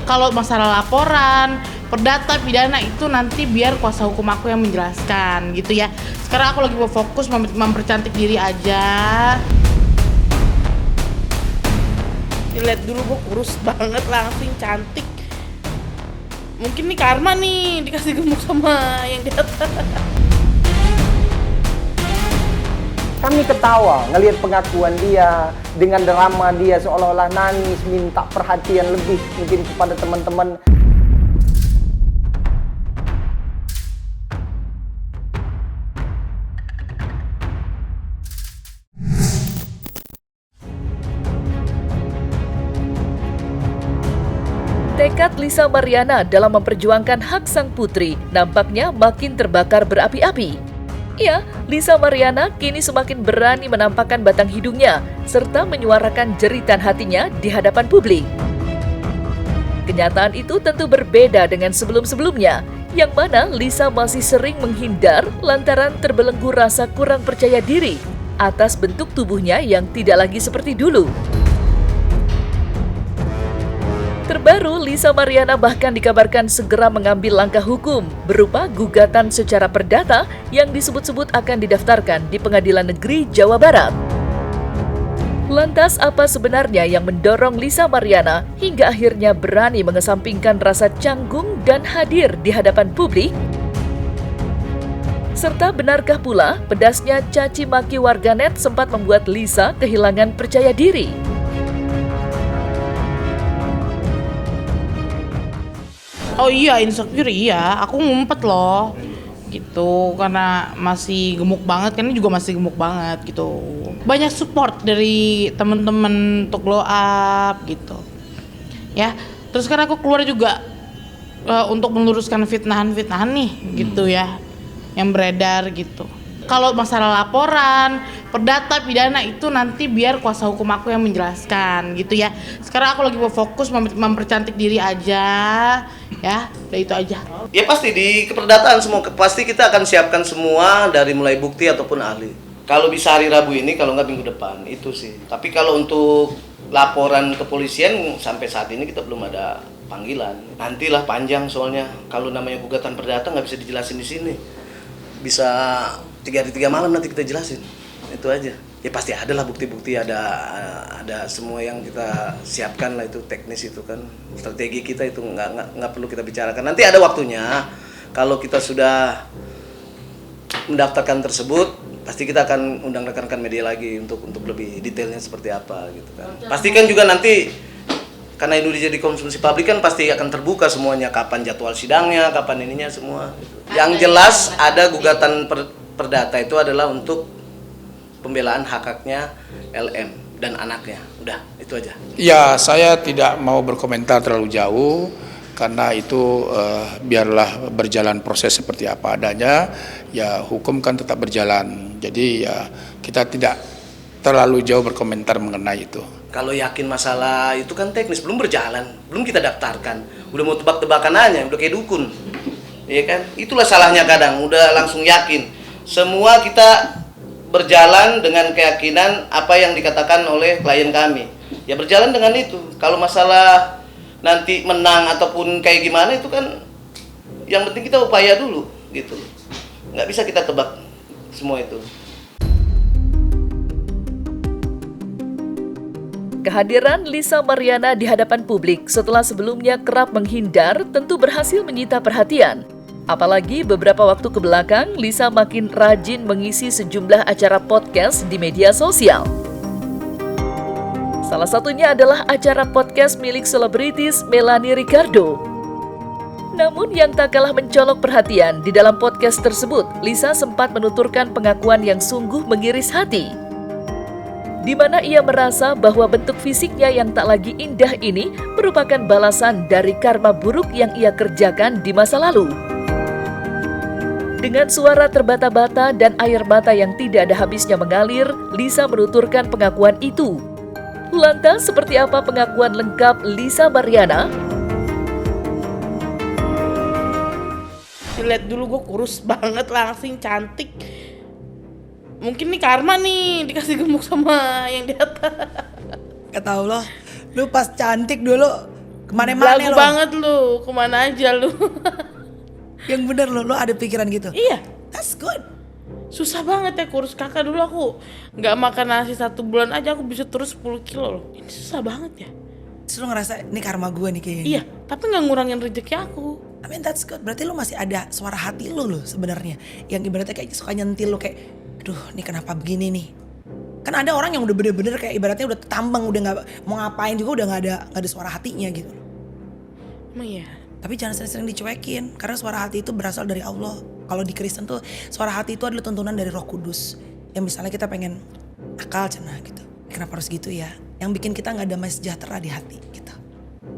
Kalau masalah laporan, perdata, pidana itu nanti biar kuasa hukum aku yang menjelaskan gitu ya. Sekarang aku lagi mau fokus mempercantik diri aja. Lihat dulu, gue kurus banget langsung cantik. Mungkin nih karma nih, dikasih gemuk sama yang di atas. Kami ketawa ngelihat pengakuan dia dengan drama dia seolah-olah nangis minta perhatian lebih mungkin kepada teman-teman. Tekad Lisa Mariana dalam memperjuangkan hak sang putri nampaknya makin terbakar berapi-api. Ya, Lisa Mariana kini semakin berani menampakkan batang hidungnya serta menyuarakan jeritan hatinya di hadapan publik. Kenyataan itu tentu berbeda dengan sebelum-sebelumnya, yang mana Lisa masih sering menghindar lantaran terbelenggu rasa kurang percaya diri atas bentuk tubuhnya yang tidak lagi seperti dulu. Terbaru, Lisa Mariana bahkan dikabarkan segera mengambil langkah hukum berupa gugatan secara perdata yang disebut-sebut akan didaftarkan di Pengadilan Negeri Jawa Barat. Lantas apa sebenarnya yang mendorong Lisa Mariana hingga akhirnya berani mengesampingkan rasa canggung dan hadir di hadapan publik? Serta benarkah pula pedasnya caci maki warganet sempat membuat Lisa kehilangan percaya diri? Oh iya, insecure iya, aku ngumpet loh gitu karena masih gemuk banget, kan ini juga masih gemuk banget gitu. Banyak support dari temen-temen untuk glow up gitu ya. Terus kan aku keluar juga untuk meluruskan fitnahan-fitnahan nih gitu ya yang beredar gitu. Kalau masalah laporan, perdata, pidana itu nanti biar kuasa hukum aku yang menjelaskan gitu ya. Sekarang aku lagi mau fokus mempercantik diri aja ya, udah itu aja. Ya pasti di keperdataan semua, pasti kita akan siapkan semua dari mulai bukti ataupun ahli. Kalau bisa hari Rabu ini, kalau nggak minggu depan, itu sih. Tapi kalau untuk laporan kepolisian sampai saat ini kita belum ada panggilan. Nantilah panjang soalnya, kalau namanya gugatan perdata nggak bisa dijelasin di sini. Bisa 3 hari 3 malam nanti kita jelasin, itu aja. Ya pasti ada lah bukti-bukti, ada semua yang kita siapkan lah, itu teknis itu kan strategi kita, itu nggak perlu kita bicarakan. Nanti ada waktunya kalau kita sudah mendaftarkan tersebut, pasti kita akan undang rekan-rekan media lagi untuk lebih detailnya seperti apa gitu kan. Pastikan juga nanti karena ini jadi konsumsi publik kan pasti akan terbuka semuanya, kapan jadwal sidangnya, kapan ininya semua gitu. Yang jelas ada gugatan perdata itu adalah untuk pembelaan hak-haknya LM dan anaknya. Udah, itu aja. Ya, saya tidak mau berkomentar terlalu jauh karena itu biarlah berjalan proses seperti apa adanya. Ya, hukum kan tetap berjalan. Jadi ya kita tidak terlalu jauh berkomentar mengenai itu. Kalau yakin masalah itu kan teknis, belum berjalan, belum kita daftarkan. Udah mau tebak-tebakan aja, udah kayak dukun. Iya kan? Itulah salahnya kadang, udah langsung yakin. Semua kita berjalan dengan keyakinan apa yang dikatakan oleh klien kami. Ya berjalan dengan itu. Kalau masalah nanti menang ataupun kayak gimana itu kan yang penting kita upaya dulu gitu. Nggak bisa kita tebak semua itu. Kehadiran Lisa Mariana di hadapan publik setelah sebelumnya kerap menghindar tentu berhasil menyita perhatian. Apalagi beberapa waktu kebelakang, Lisa makin rajin mengisi sejumlah acara podcast di media sosial. Salah satunya adalah acara podcast milik selebritis Melanie Ricardo. Namun yang tak kalah mencolok perhatian, di dalam podcast tersebut, Lisa sempat menuturkan pengakuan yang sungguh mengiris hati, di mana ia merasa bahwa bentuk fisiknya yang tak lagi indah ini merupakan balasan dari karma buruk yang ia kerjakan di masa lalu. Dengan suara terbata-bata dan air mata yang tidak ada habisnya mengalir, Lisa menuturkan pengakuan itu. Lantas, seperti apa pengakuan lengkap Lisa Mariana? Lihat dulu, gue kurus banget langsing cantik. Mungkin nih karma nih, dikasih gemuk sama yang di atas. Gak tau loh, lu pas cantik dulu Kemana-mana Lagu lo. banget lu, kemana aja lu. Yang bener lo ada pikiran gitu. Iya, That's good. susah banget ya kurus kakak dulu aku. Nggak makan nasi 1 bulan aja aku bisa terus 10 kilo loh. Ini susah banget ya. Terus lo ngerasa ini karma gue nih kayaknya. Iya, tapi nggak ngurangin rezeki aku. I mean that's good. Berarti lo masih ada suara hati lo sebenarnya. Yang ibaratnya kayak suka nyentil lo kayak, aduh ini kenapa begini nih. Kan ada orang yang udah bener-bener kayak ibaratnya udah tambang, udah nggak mau ngapain juga udah nggak ada suara hatinya gitu. Emang iya. Tapi jangan sering-sering dicuekin karena suara hati itu berasal dari Allah. Kalau di Kristen tuh suara hati itu adalah tuntunan dari Roh Kudus. Yang misalnya kita pengen akal cenah gitu. Kenapa harus gitu ya? Yang bikin kita nggak damai sejahtera di hati gitu.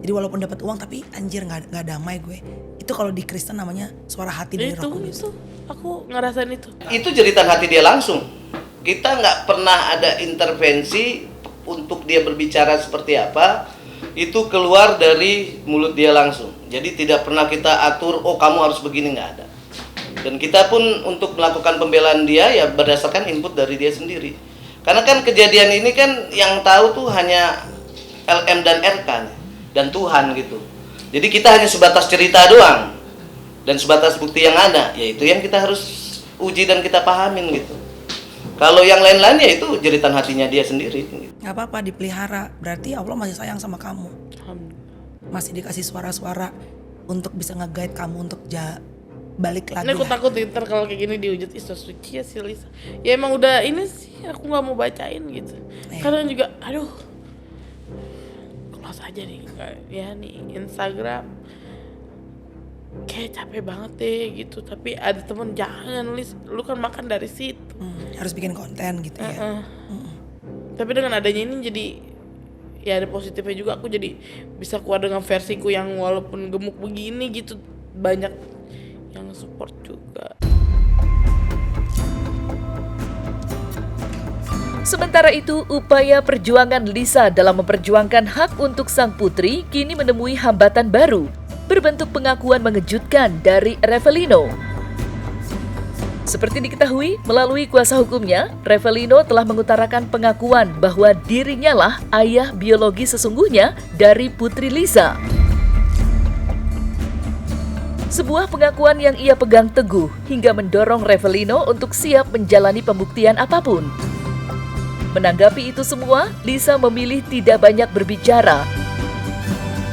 Jadi walaupun dapat uang tapi anjir nggak damai gue. Itu kalau di Kristen namanya suara hati dari Roh Kudus. Itu aku ngerasain itu. Itu jeritan hati dia langsung. Kita nggak pernah ada intervensi untuk dia berbicara seperti apa. Itu keluar dari mulut dia langsung. Jadi tidak pernah kita atur, oh kamu harus begini, nggak ada. Dan kita pun untuk melakukan pembelaan dia ya berdasarkan input dari dia sendiri. Karena kan kejadian ini kan yang tahu tuh hanya LM dan RK dan Tuhan gitu. Jadi kita hanya sebatas cerita doang dan sebatas bukti yang ada, yaitu yang kita harus uji dan kita pahamin gitu. Kalau yang lain-lain ya itu jeritan hatinya dia sendiri. Gak apa-apa dipelihara, berarti Allah masih sayang sama kamu. Masih dikasih suara-suara untuk bisa nge-guide kamu untuk balik lagi. Ini aku lah. takut ntar kalau kayak gini dihujat Isa suci ya si Lisa. Ya emang udah ini sih aku nggak mau bacain gitu. Kadang juga aduh close aja nih ya nih Instagram kayak capek banget deh gitu. Tapi ada temen jangan Lis, lu kan makan dari situ. Harus bikin konten gitu ya. Tapi dengan adanya ini jadi ya ada positifnya juga, aku jadi bisa keluar dengan versiku yang walaupun gemuk begini gitu, banyak yang support juga. Sementara itu, upaya perjuangan Lisa dalam memperjuangkan hak untuk sang putri kini menemui hambatan baru, berbentuk pengakuan mengejutkan dari Revelino. Seperti diketahui, melalui kuasa hukumnya, Revelino telah mengutarakan pengakuan bahwa dirinya lah ayah biologi sesungguhnya dari putri Lisa. Sebuah pengakuan yang ia pegang teguh hingga mendorong Revelino untuk siap menjalani pembuktian apapun. Menanggapi itu semua, Lisa memilih tidak banyak berbicara.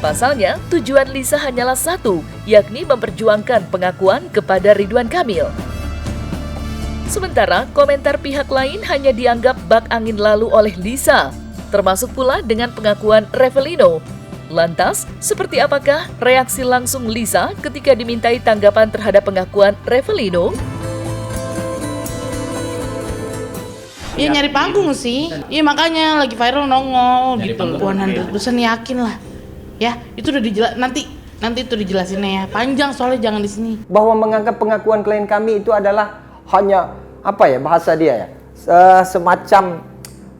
Pasalnya, tujuan Lisa hanyalah satu, yakni memperjuangkan pengakuan kepada Ridwan Kamil. Sementara, komentar pihak lain hanya dianggap bak angin lalu oleh Lisa, termasuk pula dengan pengakuan Revelino. Lantas, seperti apakah reaksi langsung Lisa ketika dimintai tanggapan terhadap pengakuan Revelino? Ya nyari panggung sih. Iya makanya lagi viral nongol gitu. 100% yakin lah. Ya, itu udah nanti itu dijelasinnya ya. Panjang soalnya jangan di sini. Bahwa menganggap pengakuan klien kami itu adalah hanya apa ya bahasa dia ya, semacam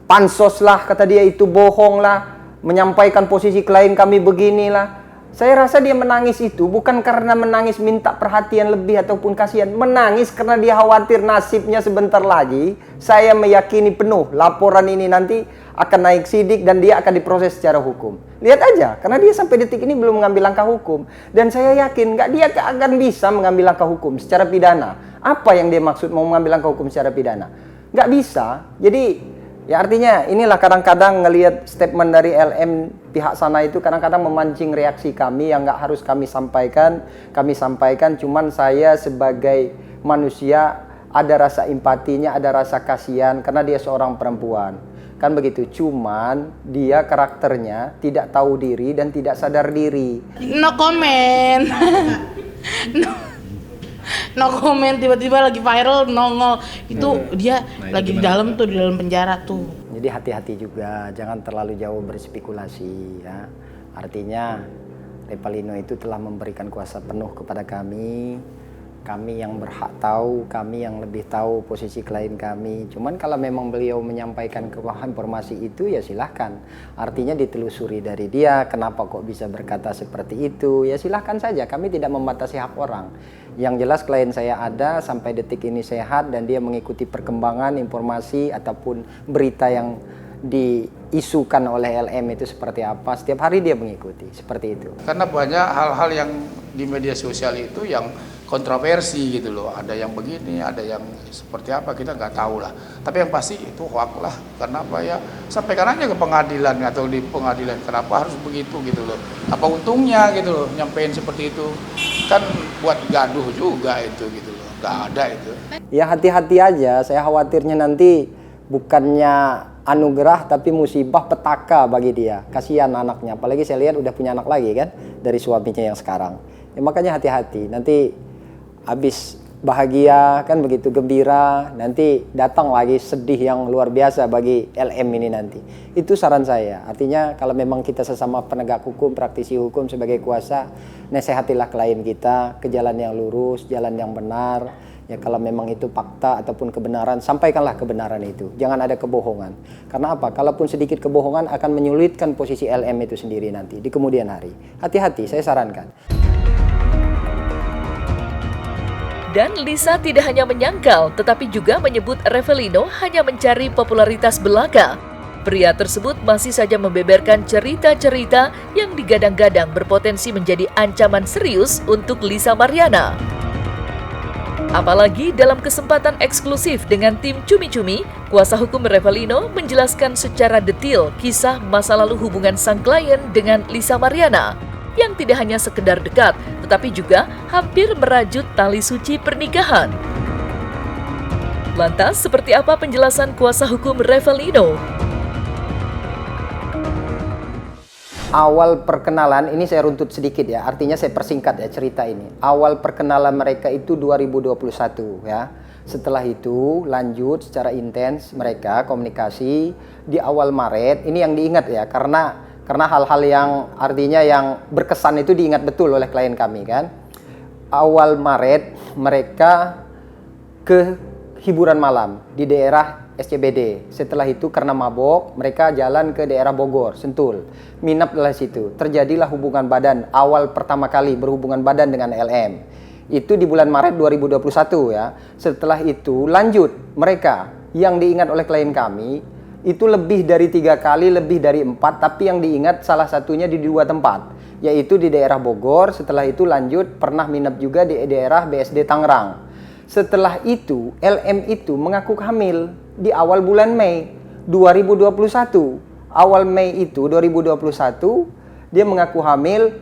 pansos lah, kata dia itu bohong lah, menyampaikan posisi klien kami beginilah. Saya rasa dia menangis itu bukan karena menangis minta perhatian lebih ataupun kasihan, menangis karena dia khawatir nasibnya sebentar lagi. Saya meyakini penuh laporan ini nanti akan naik sidik dan dia akan diproses secara hukum. Lihat aja, karena dia sampai detik ini belum mengambil langkah hukum. Dan saya yakin dia akan bisa mengambil langkah hukum secara pidana. Apa yang dia maksud mau mengambil langkah hukum secara pidana? Nggak bisa. Jadi ya artinya inilah kadang-kadang ngelihat statement dari LM pihak sana itu kadang-kadang memancing reaksi kami yang nggak harus kami sampaikan. Kami sampaikan, cuman saya sebagai manusia ada rasa empatinya, ada rasa kasihan karena dia seorang perempuan. Kan begitu, cuman dia karakternya tidak tahu diri dan tidak sadar diri. No comment. No comment, tiba-tiba lagi viral nongol. Itu dia lagi di dalam tuh, di dalam penjara tuh. Jadi hati-hati juga, jangan terlalu jauh berspekulasi ya. Artinya Revelino itu telah memberikan kuasa penuh kepada kami. Kami yang berhak tahu, kami yang lebih tahu posisi klien kami. Cuman kalau memang beliau menyampaikan informasi itu ya silahkan. Artinya ditelusuri dari dia, kenapa kok bisa berkata seperti itu. Ya silahkan saja, kami tidak membatasi hak orang. Yang jelas klien saya ada sampai detik ini sehat dan dia mengikuti perkembangan informasi ataupun berita yang diisukan oleh LM itu seperti apa, setiap hari dia mengikuti seperti itu. Karena banyak hal-hal yang di media sosial itu yang kontroversi gitu loh. Ada yang begini, ada yang seperti apa, kita nggak tahu lah. Tapi yang pasti itu hoax lah. Karena apa ya, sampaikan aja ke pengadilan atau di pengadilan, kenapa harus begitu gitu loh. Apa untungnya gitu loh, nyampein seperti itu. Kan buat gaduh juga itu gitu loh, nggak ada itu. Ya hati-hati aja, saya khawatirnya nanti bukannya anugerah tapi musibah petaka bagi dia. Kasihan anaknya, apalagi saya lihat udah punya anak lagi kan dari suaminya yang sekarang. Ya makanya hati-hati, nanti habis bahagia kan begitu gembira, nanti datang lagi sedih yang luar biasa bagi LM ini nanti. Itu saran saya. Artinya kalau memang kita sesama penegak hukum, praktisi hukum sebagai kuasa, nasihatilah klien kita ke jalan yang lurus, jalan yang benar. Ya kalau memang itu fakta ataupun kebenaran, sampaikanlah kebenaran itu. Jangan ada kebohongan. Karena apa? Kalaupun sedikit kebohongan akan menyulitkan posisi LM itu sendiri nanti di kemudian hari. Hati-hati, saya sarankan. Dan Lisa tidak hanya menyangkal, tetapi juga menyebut Revelino hanya mencari popularitas belaka. Pria tersebut masih saja membeberkan cerita-cerita yang digadang-gadang berpotensi menjadi ancaman serius untuk Lisa Mariana. Apalagi dalam kesempatan eksklusif dengan tim Cumi-Cumi, kuasa hukum Revelino menjelaskan secara detail kisah masa lalu hubungan sang klien dengan Lisa Mariana, yang tidak hanya sekedar dekat, tetapi juga hampir merajut tali suci pernikahan. Lantas, seperti apa penjelasan kuasa hukum Revelino? Awal perkenalan, ini saya runtut sedikit ya, artinya saya persingkat ya cerita ini. Awal perkenalan mereka itu 2021 ya. Setelah itu lanjut secara intens mereka komunikasi di awal Maret. Ini yang diingat ya, karena hal-hal yang artinya yang berkesan itu diingat betul oleh klien kami kan. Awal Maret mereka ke hiburan malam di daerah SCBD. Setelah itu karena mabok, mereka jalan ke daerah Bogor, Sentul. Minaplah situ. Terjadilah hubungan badan, awal pertama kali berhubungan badan dengan LM. Itu di bulan Maret 2021 ya. Setelah itu lanjut mereka yang diingat oleh klien kami itu lebih dari 3 kali, lebih dari 4, tapi yang diingat salah satunya di 2 tempat, yaitu di daerah Bogor. Setelah itu lanjut pernah minap juga di daerah BSD Tangerang. Setelah itu LM itu mengaku hamil di awal bulan Mei 2021. Awal Mei itu 2021 dia mengaku hamil.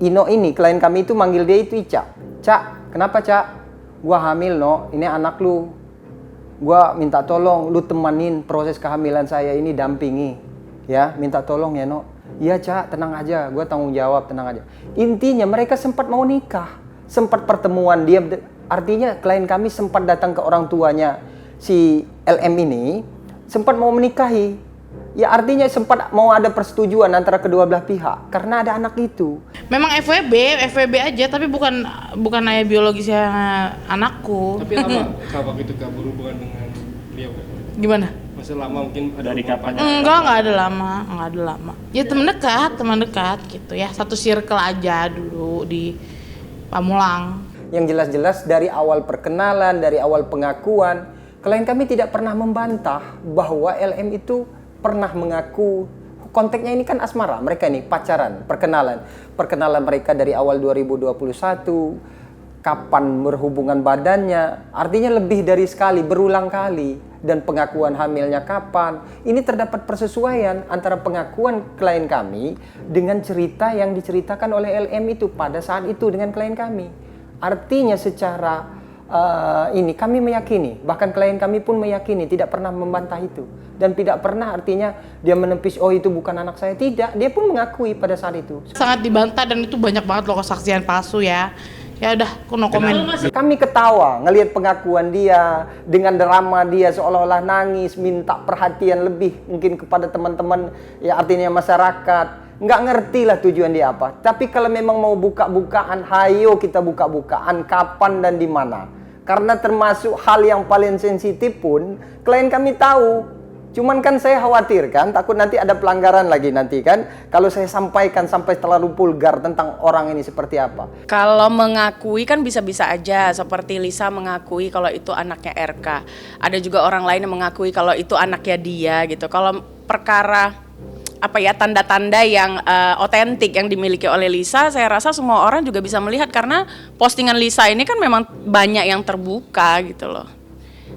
Ino ini klien kami itu manggil dia itu Ica. Cak, kenapa Cak? Gua hamil ini anak lu. Gua minta tolong lu temanin proses kehamilan saya ini, dampingi. Ya, minta tolong ya Iya Cak, tenang aja, gua tanggung jawab, tenang aja. Intinya mereka sempat mau nikah. Sempat pertemuan, dia artinya klien kami sempat datang ke orang tuanya si LM ini, sempat mau menikahi. Ya artinya sempat mau ada persetujuan antara kedua belah pihak karena ada anak itu. Memang FWB aja, tapi bukan ayah biologisnya anakku. Tapi lama kalau itu gak berhubungan dengan beliau kan? Gimana? Masih lama mungkin ada dari kapan? Enggak ada lama. Ya teman dekat gitu ya. Satu circle aja dulu di Pamulang. Yang jelas-jelas dari awal perkenalan, dari awal pengakuan, klien kami tidak pernah membantah bahwa LM itu pernah mengaku. Konteksnya ini kan asmara, mereka ini pacaran, perkenalan mereka dari awal 2021, kapan berhubungan badannya, artinya lebih dari sekali, berulang kali, dan pengakuan hamilnya kapan. Ini terdapat persesuaian antara pengakuan klien kami dengan cerita yang diceritakan oleh LM itu pada saat itu dengan klien kami. Artinya secara ini kami meyakini, bahkan klien kami pun meyakini, tidak pernah membantah itu. Dan tidak pernah artinya dia menepis, oh itu bukan anak saya. Tidak, dia pun mengakui pada saat itu. Sangat dibantah dan itu banyak banget loh kesaksian palsu ya. Ya udah, aku no komen. Kami ketawa ngelihat pengakuan dia dengan drama dia seolah-olah nangis, minta perhatian lebih mungkin kepada teman-teman ya artinya masyarakat. Nggak ngerti lah tujuan dia apa. Tapi kalau memang mau buka-bukaan, hayo kita buka-bukaan kapan dan di mana. Karena termasuk hal yang paling sensitif pun klien kami tahu Cuman kan saya khawatir kan, takut nanti ada pelanggaran lagi nanti kan. Kalau saya sampaikan sampai terlalu vulgar tentang orang ini seperti apa. Kalau mengakui kan bisa-bisa aja, seperti Lisa mengakui kalau itu anaknya RK. Ada juga orang lain yang mengakui kalau itu anaknya dia gitu. Kalau perkara tanda-tanda yang otentik yang dimiliki oleh Lisa, saya rasa semua orang juga bisa melihat karena postingan Lisa ini kan memang banyak yang terbuka gitu loh.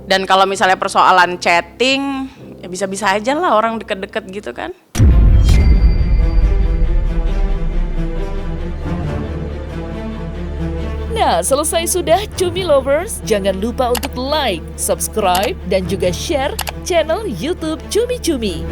Dan kalau misalnya persoalan chatting, ya bisa-bisa aja lah orang deket-deket gitu kan. Nah, selesai sudah Cumi Lovers. Jangan lupa untuk like, subscribe, dan juga share channel YouTube Cumi Cumi.